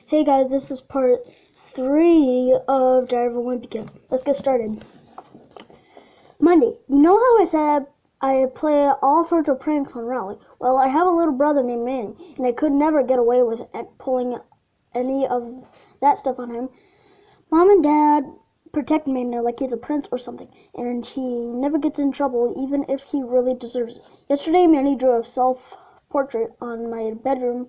Hey guys, this is part 3 of Diary of a Wimpy Kid. Let's get started. Monday. You know how I said I play all sorts of pranks on Raleigh? Well, I have a little brother named Manny, and I could never get away with pulling any of that stuff on him. Mom and Dad protect Manny like he's a prince or something, and he never gets in trouble even if he really deserves it. Yesterday, Manny drew a self-portrait on my bedroom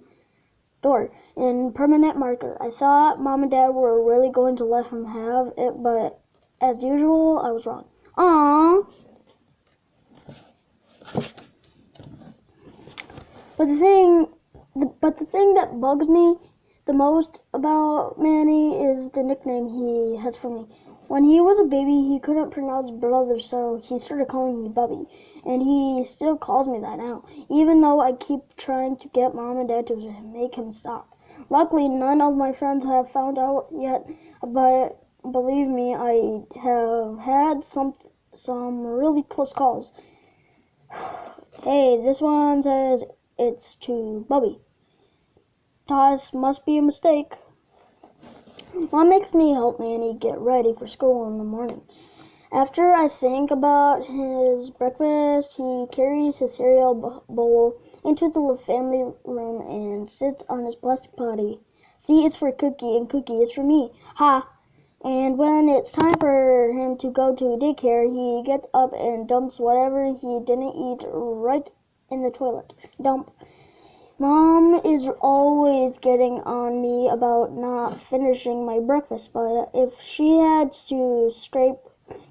door in permanent marker. I thought Mom and Dad were really going to let him have it, but as usual, I was wrong. Aww. But the thing that bugs me the most about Manny is the nickname he has for me. When he was a baby, he couldn't pronounce brother, so he started calling me Bubby. And he still calls me that now, even though I keep trying to get Mom and Dad to make him stop. Luckily, none of my friends have found out yet, but believe me, I have had some really close calls. Hey, this one says it's to Bubby. Toss must be a mistake. Mom makes me help Manny get ready for school in the morning. After I think about his breakfast, he carries his cereal bowl into the family room and sits on his plastic potty. C is for Cookie and Cookie is for me. Ha! And when it's time for him to go to daycare, he gets up and dumps whatever he didn't eat right in the toilet. Dump. Mom is always getting on me about not finishing my breakfast, but if she had to scrape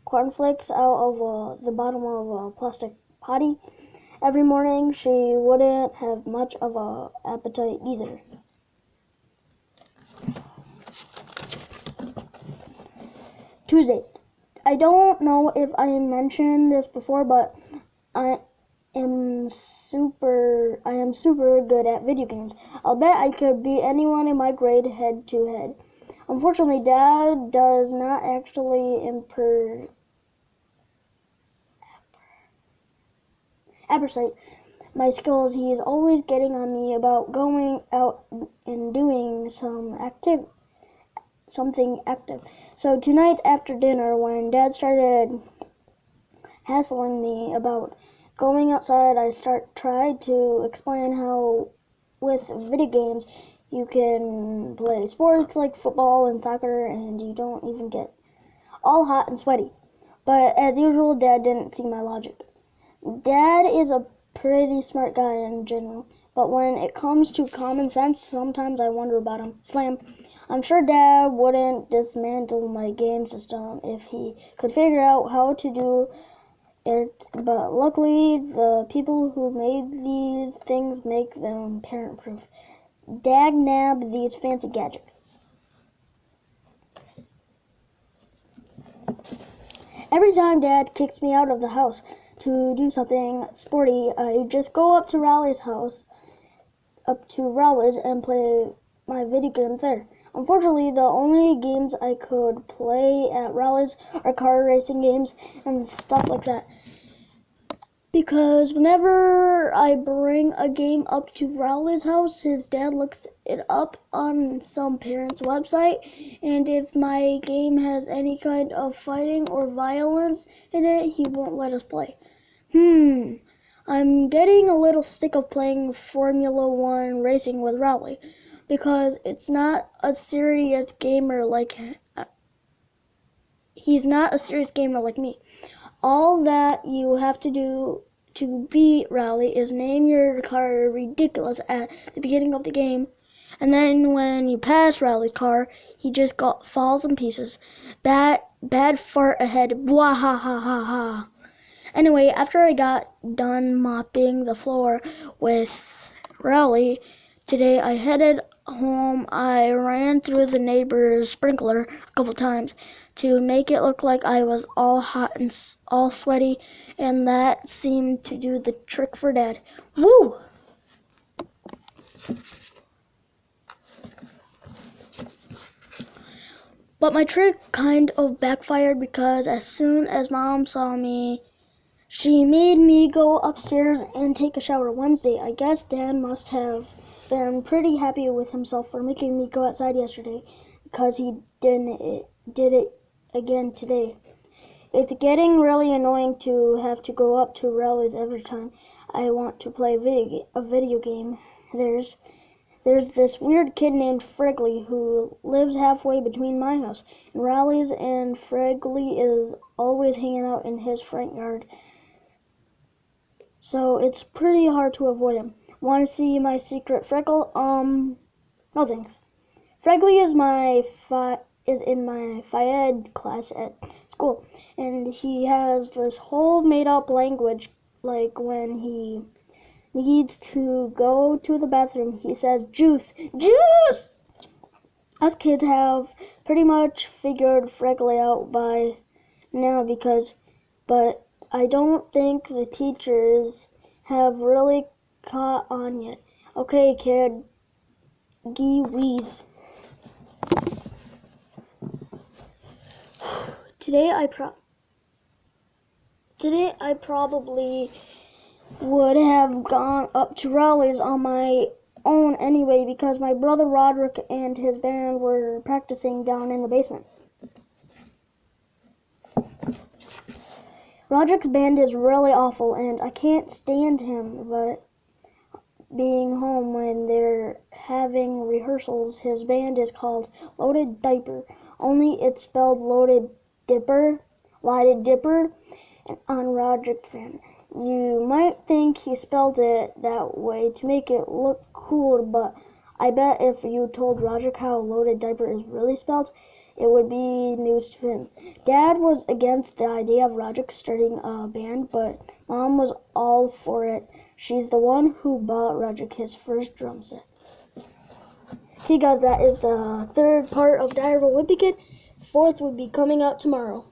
cornflakes out of the bottom of a plastic potty every morning, she wouldn't have much of an appetite either. Tuesday. I don't know if I mentioned this before, but I am super good at video games. I'll bet I could beat anyone in my grade head to head. Unfortunately, Dad does not actually appreciate my skills. He is always getting on me about going out and doing something active. So tonight after dinner, when Dad started hassling me about going outside, I tried to explain how with video games you can play sports like football and soccer and you don't even get all hot and sweaty. But as usual, Dad didn't see my logic. Dad is a pretty smart guy in general, but when it comes to common sense, sometimes I wonder about him. Slam. I'm sure Dad wouldn't dismantle my game system if he could figure out how to do it, but luckily the people who made these things make them parent-proof. Dagnab these fancy gadgets. Every time Dad kicks me out of the house to do something sporty, I just go up to Raleigh's and play my video games there. Unfortunately, the only games I could play at Raleigh's are car racing games and stuff like that. Because whenever I bring a game up to Raleigh's house, his dad looks it up on some parent's website, and if my game has any kind of fighting or violence in it, he won't let us play. I'm getting a little sick of playing Formula 1 racing with Raleigh, because he's not a serious gamer like me. All that you have to do to beat Raleigh is name your car ridiculous at the beginning of the game, and then when you pass Raleigh's car, he just falls in pieces. Bad fart ahead. Blah ha ha ha ha. Anyway, after I got done mopping the floor with Raleigh today, I headed home. I ran through the neighbor's sprinkler a couple times to make it look like I was all hot and all sweaty, and that seemed to do the trick for Dad. Woo! But my trick kind of backfired because as soon as Mom saw me, she made me go upstairs and take a shower. Wednesday, I guess Dad must have been pretty happy with himself for making me go outside yesterday because he did it again today. It's getting really annoying to have to go up to Rally's every time I want to play a video game. There's this weird kid named Fregley who lives halfway between my house and Rally's, and Fregley is always hanging out in his front yard. So it's pretty hard to avoid him. Want to see my secret freckle? No thanks. Fregley is in my Phi-Ed class at school, and he has this whole made-up language. Like when he needs to go to the bathroom, he says juice, juice. Us kids have pretty much figured Fregley out by now but I don't think the teachers have really caught on yet. Okay, kid, gee whiz. Today I probably would have gone up to Rally's on my own anyway because my brother Roderick and his band were practicing down in the basement. Roderick's band is really awful and I can't stand him, but being home when they're having rehearsals, his band is called Loaded Diaper, only it's spelled Loaded Dipper on Roderick's fan. You might think he spelled it that way to make it look cool, but I bet if you told Roderick how Loaded Diaper is really spelled, it would be news to him. Dad was against the idea of Roderick starting a band, but Mom was all for it. She's the one who bought Roderick his first drum set. Okay guys, that is the third part of Diary of a Wimpy Kid. Fourth will be coming out tomorrow.